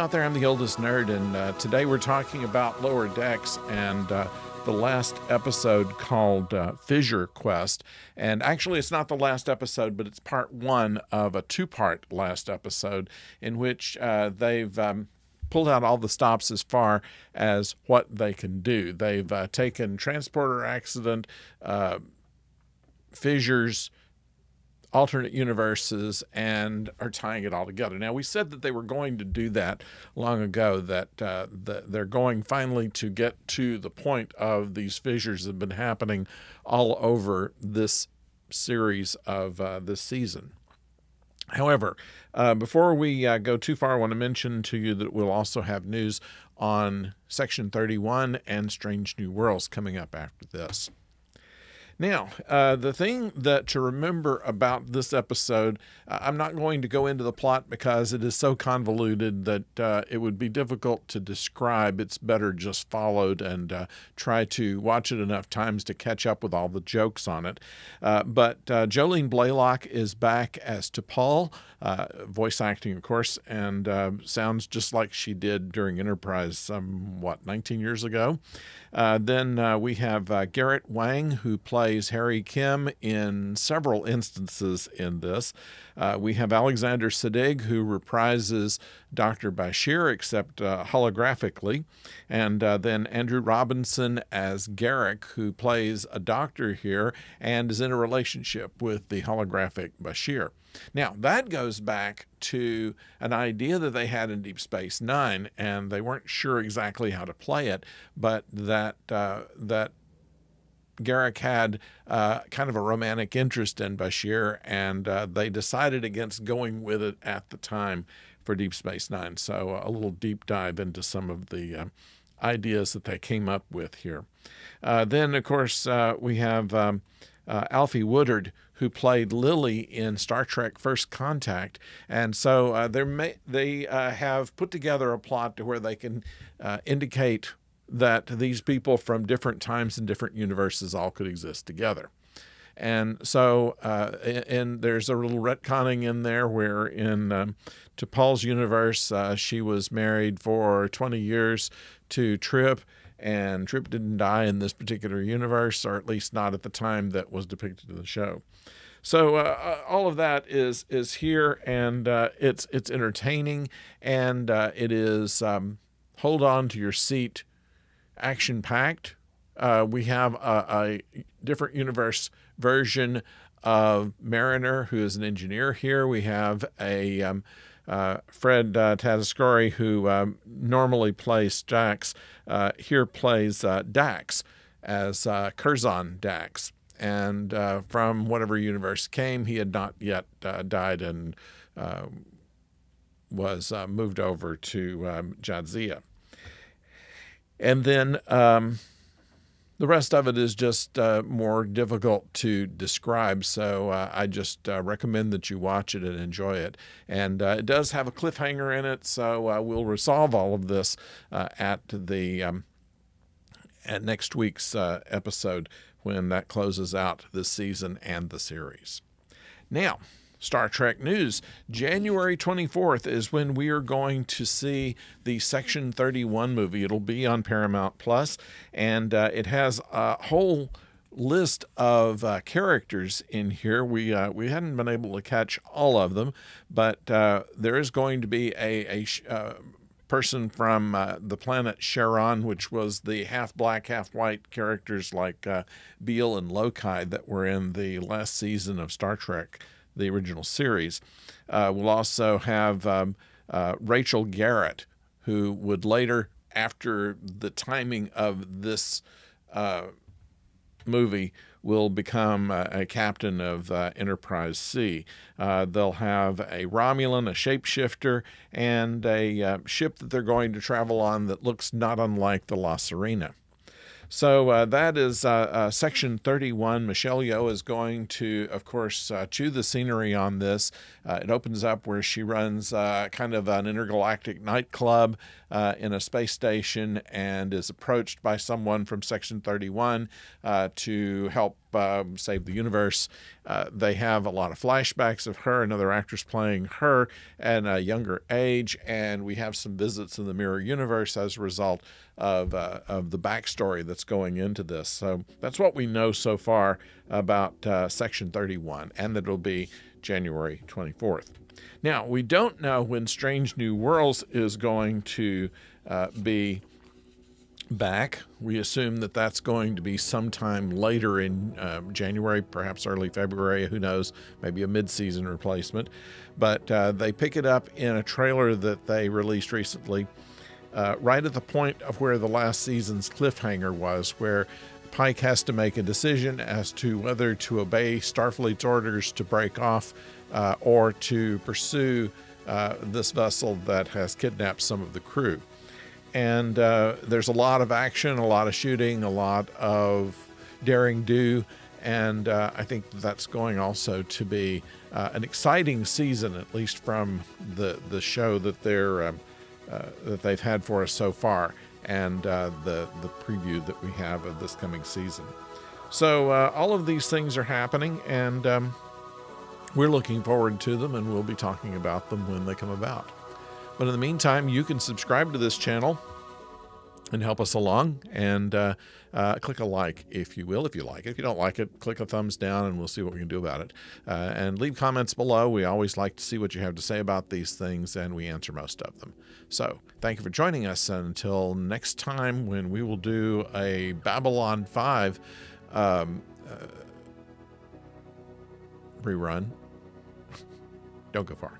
out there. I'm the oldest nerd, and today we're talking about Lower Decks and the last episode called Fissure Quest. And actually, it's not the last episode, but it's part one of a two-part last episode in which they've pulled out all the stops as far as what they can do. They've taken transporter accident, fissures, alternate universes, and are tying it all together. Now, we said that they were going to do that long ago, that they're going finally to get to the point of these fissures that have been happening all over this series of this season. However, before we go too far, I want to mention to you that we'll also have news on Section 31 and Strange New Worlds coming up after this. Now, the thing that to remember about this episode, I'm not going to go into the plot because it is so convoluted that it would be difficult to describe. It's better just followed and try to watch it enough times to catch up with all the jokes on it. But Jolene Blalock is back as T'Pol, voice acting, of course, and sounds just like she did during Enterprise, 19 years ago. Then we have Garrett Wang, who plays Harry Kim in several instances in this. We have Alexander Siddig, who reprises Dr. Bashir, except holographically. And then Andrew Robinson as Garrick, who plays a doctor here and is in a relationship with the holographic Bashir. Now, that goes back to an idea that they had in Deep Space Nine, and they weren't sure exactly how to play it, but that Garrick had kind of a romantic interest in Bashir, and they decided against going with it at the time for Deep Space Nine. So a little deep dive into some of the ideas that they came up with here. Then, of course, we have Alfie Woodard, who played Lily in Star Trek First Contact. And so they have put together a plot to where they can indicate that these people from different times and different universes all could exist together. And so and there's a little retconning in there where in T'Pol's universe, she was married for 20 years to Trip, and Trip didn't die in this particular universe, or at least not at the time that was depicted in the show. So all of that is here, and it's entertaining, and it is hold on to your seat, action-packed. We have a different universe version of Mariner, who is an engineer here. We have a Fred Tatasciore, who normally plays Dax, here plays Dax as Curzon Dax. And from whatever universe came, he had not yet died and was moved over to Jadzia. And then the rest of it is just more difficult to describe, so I just recommend that you watch it and enjoy it. And it does have a cliffhanger in it, so we'll resolve all of this at next week's episode when that closes out this season and the series. Now, Star Trek news. January 24th is when we are going to see the Section 31 movie. It'll be on Paramount Plus, and it has a whole list of characters in here. We hadn't been able to catch all of them, but there is going to be a person from the planet Charon, which was the half-black, half-white characters like Beale and Lokai that were in the last season of Star Trek, the original series. We'll also have Rachel Garrett, who would later, after the timing of this movie, will become a captain of Enterprise C. They'll have a Romulan, a shapeshifter, and a ship that they're going to travel on that looks not unlike the La Sirena. So that is Section 31. Michelle Yeoh is going to, of course, chew the scenery on this. It opens up where she runs kind of an intergalactic nightclub in a space station and is approached by someone from Section 31 to help Save the Universe. They have a lot of flashbacks of her, another actress playing her at a younger age, and we have some visits in the mirror universe as a result of the backstory that's going into this. So that's what we know so far about Section 31, and that it'll be January 24th. Now, we don't know when Strange New Worlds is going to be back. We assume that that's going to be sometime later in January, perhaps early February, who knows, maybe a mid-season replacement. But they pick it up in a trailer that they released recently, right at the point of where the last season's cliffhanger was, where Pike has to make a decision as to whether to obey Starfleet's orders to break off or to pursue this vessel that has kidnapped some of the crew. And there's a lot of action, a lot of shooting, a lot of daring do, and I think that's going also to be an exciting season, at least from the show that that they've had for us so far, and the preview that we have of this coming season. So all of these things are happening, and we're looking forward to them, and we'll be talking about them when they come about. But in the meantime, you can subscribe to this channel and help us along, and click a like if you will, if you like it. If you don't like it, click a thumbs down, and we'll see what we can do about it. And leave comments below. We always like to see what you have to say about these things, and we answer most of them. So thank you for joining us. Until next time, when we will do a Babylon 5 rerun. Don't go far.